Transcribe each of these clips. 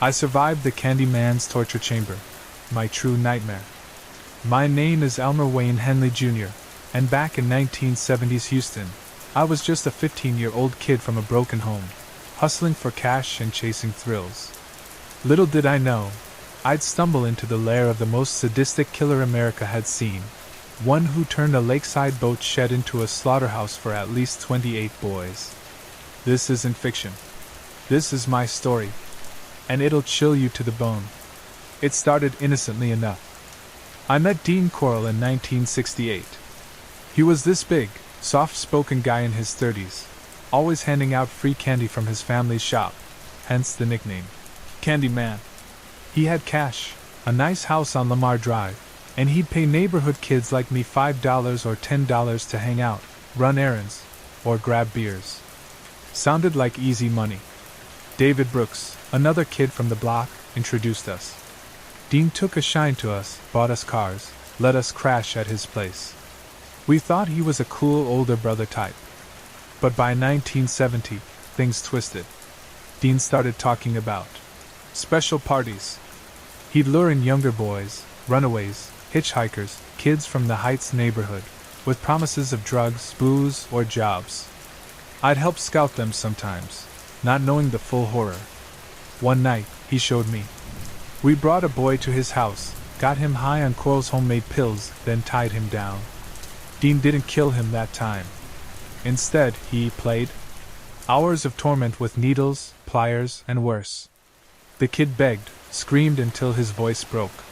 I survived the Candyman's torture chamber, my true nightmare. My name is Elmer Wayne Henley Jr., and back in 1970s Houston, I was just a 15-year-old kid from a broken home, hustling for cash and chasing thrills. Little did I know, I'd stumble into the lair of the most sadistic killer America had seen, one who turned a lakeside boat shed into a slaughterhouse for at least 28 boys. This isn't fiction. This is my story, and it'll chill you to the bone. It started innocently enough. I met Dean Corll in 1968. He was this big, soft-spoken guy in his 30s, always handing out free candy from his family's shop, hence the nickname, Candyman. He had cash, a nice house on Lamar Drive, and he'd pay neighborhood kids like me $5 or $10 to hang out, run errands, or grab beers. Sounded like easy money. David Brooks, another kid from the block, introduced us. Dean took a shine to us, bought us cars, let us crash at his place. We thought he was a cool older brother type. But by 1970, things twisted. Dean started talking about special parties. He'd lure in younger boys, runaways, hitchhikers, kids from the Heights neighborhood, with promises of drugs, booze, or jobs. I'd help scout them sometimes, not knowing the full horror. One night, he showed me. We brought a boy to his house, got him high on Corll's homemade pills, then tied him down. Dean didn't kill him that time. Instead, he played. Hours of torment with needles, pliers, and worse. The kid begged, screamed until his voice broke.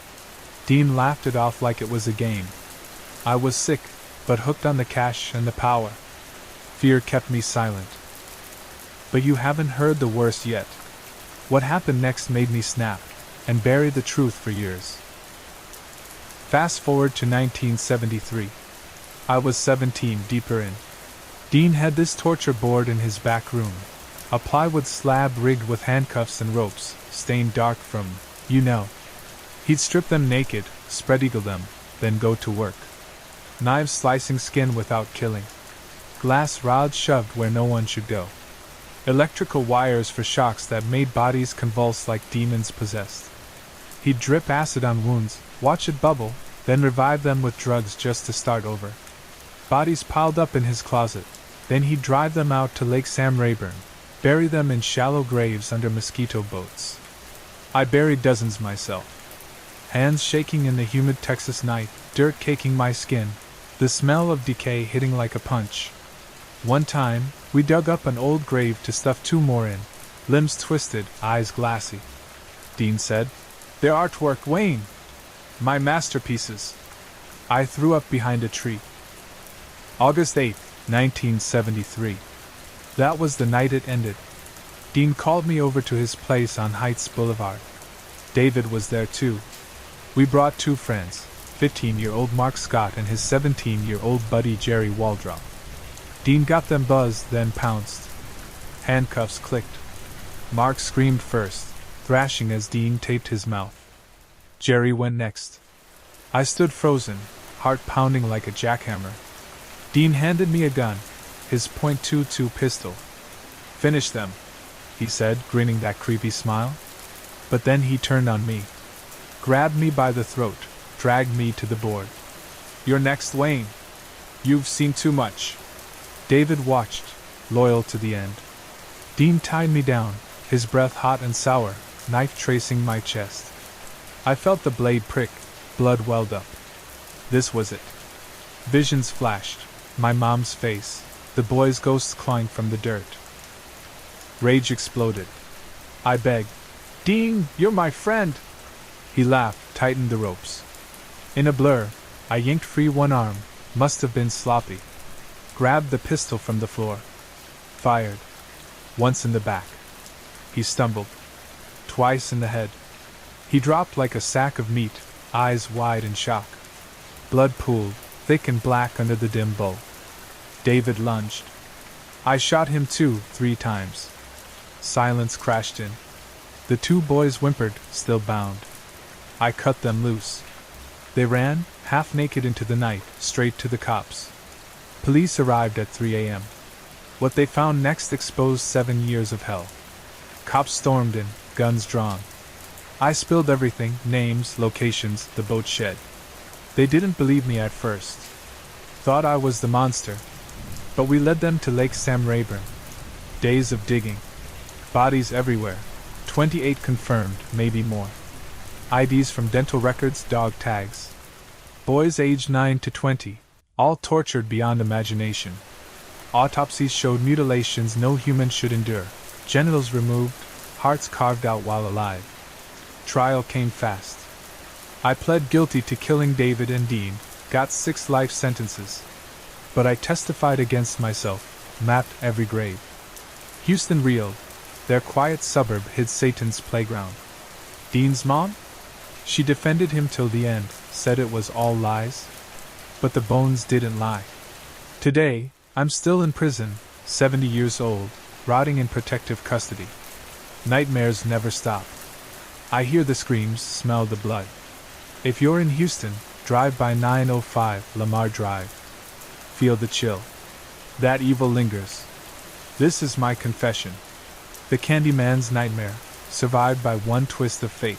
Dean laughed it off like it was a game. I was sick, but hooked on the cash and the power. Fear kept me silent. But you haven't heard the worst yet. What happened next made me snap, and bury the truth for years. Fast forward to 1973. I was 17, deeper in. Dean had this torture board in his back room, a plywood slab rigged with handcuffs and ropes, stained dark from, He'd strip them naked, spread eagle them, then go to work. Knives slicing skin without killing. Glass rods shoved where no one should go. Electrical wires for shocks that made bodies convulse like demons possessed. He'd drip acid on wounds, watch it bubble, then revive them with drugs just to start over. Bodies piled up in his closet, then he'd drive them out to Lake Sam Rayburn, bury them in shallow graves under mosquito boats. I buried dozens myself. Hands shaking in the humid Texas night, dirt caking my skin, the smell of decay hitting like a punch. One time, we dug up an old grave to stuff 2 more in, limbs twisted, eyes glassy. Dean said, "They're artwork, Wayne. My masterpieces." I threw up behind a tree. August 8, 1973. That was the night it ended. Dean called me over to his place on Heights Boulevard. David was there too. We brought 2 friends, 15-year-old Mark Scott and his 17-year-old buddy Jerry Waldrop. Dean got them buzzed, then pounced. Handcuffs clicked. Mark screamed first, thrashing as Dean taped his mouth. Jerry went next. I stood frozen, heart pounding like a jackhammer. Dean handed me a gun, his .22 pistol. "Finish them," he said, grinning that creepy smile. But then he turned on me. Grabbed me by the throat, dragged me to the board. "You're next, Wayne. You've seen too much." David watched, loyal to the end. Dean tied me down, his breath hot and sour, knife tracing my chest. I felt the blade prick, blood welled up. This was it. Visions flashed, my mom's face, the boy's ghosts clawing from the dirt. Rage exploded. I begged, "Dean, you're my friend." He laughed, tightened the ropes. In a blur, I yanked free one arm, must have been sloppy. Grabbed the pistol from the floor. Fired. Once in the back. He stumbled. Twice in the head. He dropped like a sack of meat, eyes wide in shock. Blood pooled, thick and black under the dim bulb. David lunged. I shot him 2-3 times. Silence crashed in. The 2 boys whimpered, still bound. I cut them loose. They ran, half naked into the night, straight to the cops. Police arrived at 3 a.m. What they found next exposed 7 years of hell. Cops stormed in, guns drawn. I spilled everything: names, locations, the boat shed. They didn't believe me at first. Thought I was the monster. But we led them to Lake Sam Rayburn. Days of digging. Bodies everywhere. 28 confirmed, maybe more. IDs from dental records, dog tags. Boys aged 9 to 20, all tortured beyond imagination. Autopsies showed mutilations no human should endure. Genitals removed, hearts carved out while alive. Trial came fast. I pled guilty to killing David and Dean, got 6 life sentences. But I testified against myself, mapped every grave. Houston reeled. Their quiet suburb hid Satan's playground. Dean's mom? She defended him till the end, said it was all lies. But the bones didn't lie. Today, I'm still in prison, 70 years old, rotting in protective custody. Nightmares never stop. I hear the screams, smell the blood. If you're in Houston, drive by 905 Lamar Drive. Feel the chill. That evil lingers. This is my confession. The Candyman's nightmare, survived by one twist of fate.